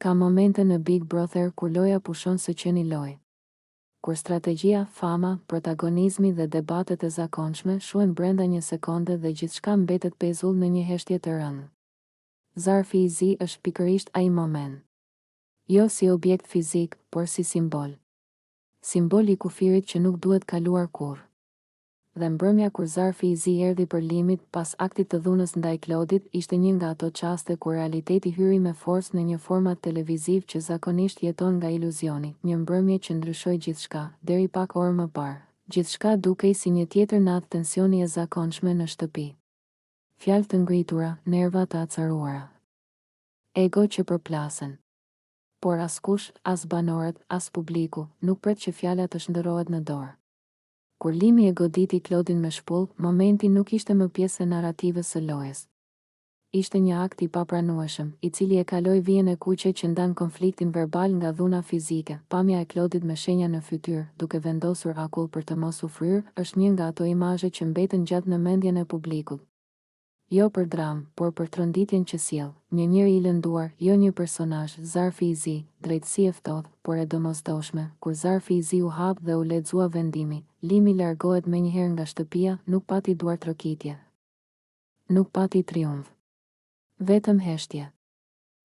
Ka momente në Big Brother kur loja pushon së qeni lojë. Kur strategjia, fama, protagonizmi dhe debatet e zakonshme shuhen brenda një sekonde dhe gjithçka mbetet pezull në një heshtje të rëndë. Zarfi i zi është pikërisht ai moment. Jo si objekt fizik, por si simbol. Simbol i kufirit që nuk duhet kaluar kurrë. Dhe mbrëmja kur Zarfi i zi erdhi për limit pas aktit të dhunës ndaj Klodit ishte një nga ato çaste kur realiteti hyri me forcë në një format televiziv që zakonisht jeton nga iluzioni, një mbrëmje që ndryshoi gjithçka, deri pak orë më parë. Gjithçka dukej si një tjetër natë tensioni e zakonshme në shtëpi. Fjalë të ngritura, nerva të acaruara. Ego që përplasen. Por askush, as banorët, as publiku, nuk pret që fjala të shndërrohet në dorë. Kur Limi e goditi Klodin me shpull, momenti nuk ishte më pjesë e narrativës së lojës. Ishte një akt i papranueshëm, i cili e kaloi vijen e kuqe që ndan konfliktin verbal nga dhuna fizike. Pamja e Klodit me shenja në fytyrë, duke vendosur akull për të mos u fryrë, është një nga ato imazhe që mbeten gjatë në mendjen e publikut. Jo për dramë, por për tronditjen që sjell, një njeri i lënduar, jo një personazh. Zarfi i zi, drejtësi e ftohtë, por e domosdoshme. Kur Zarfi i zi u hap dhe u lexua vendimi, Limi largohet menjëherë nga shtëpia, nuk pati duartrokitje. Nuk pati triumf. Vetëm heshtje.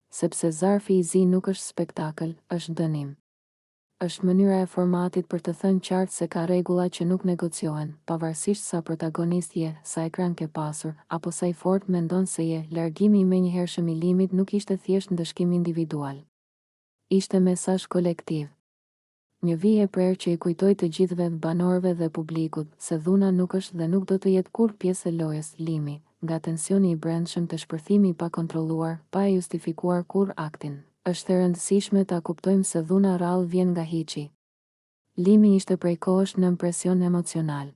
Sepse Zarfi i zi nuk është spektakël, është dënim. Është mënyra e formatit për të thënë qartë se ka rregulla që nuk negociohen, pavarësisht sa protagonist je, sa ekran ke pasur, apo sa i fort mendon se je. Largimi i menjëhershëm i Limit nuk ishte thjesht ndëshkim individual. Ishte mesazh kolektiv. Një vijë e prerë që i kujtoi të gjithëve, banorëve dhe publikut, se dhuna nuk është dhe nuk do të jetë kurrë pjesë e lojës. Limi, nga tensioni i brendshëm të shpërthimi i pakontrolluar, pa e justifikuar kurrë aktin. Është e rëndësishme ta kuptojmë se dhuna rrallë vjen nga hiçi. Limi ishte prej kohësh në presion emocional.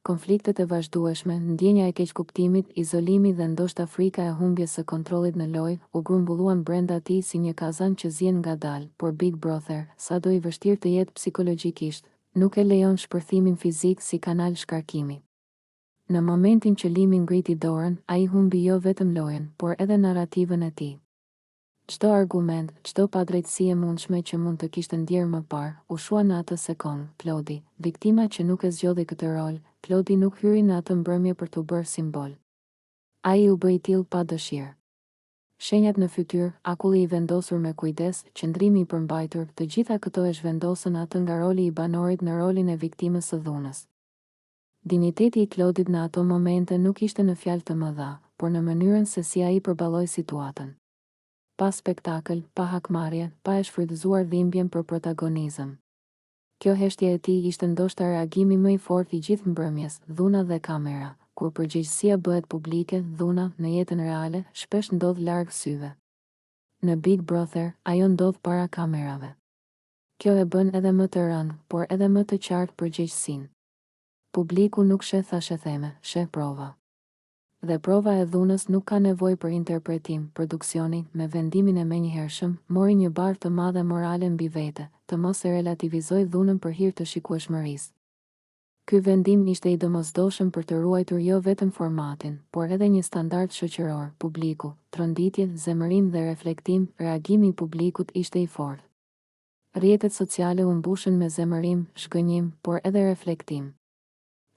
Konfliktet e vazhdueshme, ndjenja e keqkuptimit, izolimi dhe ndoshta frika e humbjes së kontrollit në lojë u grumbulluan brenda tij si një kazan që zien ngadalë, por Big Brother, sado i vështirë të jetë psikologjikisht, nuk e lejon shpërthimin fizik si kanal shkarkimi. Në momentin që Limi ngriti dorën, ai humbi jo vetëm lojën, por edhe narrativën e tij. Çdo argument, çdo padrejtësi e mundshme që mund të kishte ndjerë më parë, u shua në atë sekond. Klodi, viktima që nuk e zgjodhi këtë rol, Klodi nuk hyri në atë mbrëmje për t'u bërë simbol. Ai u bë i tillë pa dëshirë. Shenjat në fytyrë, akulli i vendosur me kujdes, qëndrimi i përmbajtur, të gjitha këto e zhvendosën atë nga roli i banorit në rolin e viktimës së dhunës. Dinjiteti i Klodit në ato momente nuk ishte në fjalë të mëdha, por në mënyrën se si ai përballoi situatën. Pa spektakël, pa hakmarrje, pa e shfrytëzuar dhimbjen për protagonizëm. Kjo heshtje e tij ishte ndoshta reagimi më i fortë i gjithë mbrëmjes, dhuna dhe kamera. Kur përgjegjësia bëhet publike, dhuna, në jetën reale, shpesh ndodh larg syve. Në Big Brother, ajo ndodh para kamerave. Kjo e bën edhe më të rëndë, por edhe më të qartë përgjegjësinë. Publiku nuk sheh thashetheme, sheh prova. Dhe prova e dhunës nuk ka nevojë për interpretim. Produksioni, me vendimin e menjëhershëm, mori një barë të madhe morale mbi vete, të mos e relativizoj dhunën për hir të shikueshmërisë. Ky vendim ishte i domosdoshëm për të ruajtur jo vetëm formatin, por edhe një standard shoqëror. Publiku, tronditje, zemërim dhe reflektim. Reagimi i publikut ishte i fortë. Rrjetet sociale u mbushën me zemërim, shgënjim, por edhe reflektim.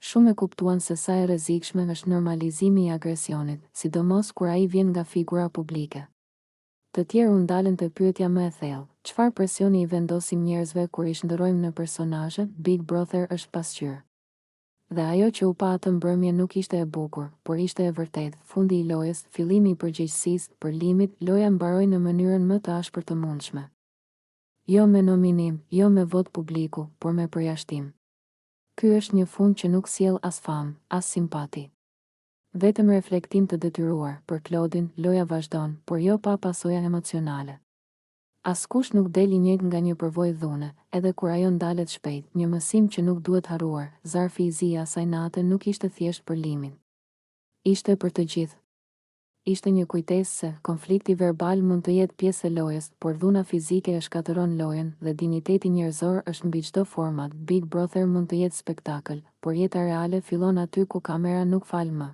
Shumë e kuptuan se sa e rrezikshme është normalizimi i agresionit, sidomos kur ai vjen nga figura publike. Të tjerë u ndalën te pyetja më e thellë: çfarë presioni i vendosim njerëzve kur i shndërrojmë në personazhe? Big Brother është pasqyrë. Dhe ajo që u pa atë mbrëmje nuk ishte e bukur, por ishte e vërtetë. Fundi i lojës, fillimi i përgjegjësisë. Për Limit, loja mbaroi në mënyrën më të ashpër të mundshme. Jo me nominim, jo me vot publiku, por me përjashtim. Ky është një fund që nuk sjell as famë, as simpati. Vetëm reflektim të detyruar. Për Klodin, loja vazhdon, por jo pa pasoja emocionale. Askush nuk del i njëjtë nga një përvojë dhune, edhe kur ajo ndalet shpejt, një mësim që nuk duhet harruar. Zarfi i zi asaj nate nuk ishte thjesht për Limin. Ishte për të gjithë. Ishte një kujtesë se konflikti verbal mund të jetë pjesë e lojës, por dhuna fizike e shkatëron lojën dhe dinjiteti njerëzor është mbi çdo format. Big Brother mund të jetë spektakël, por jeta reale fillon aty ku kamera nuk fal më.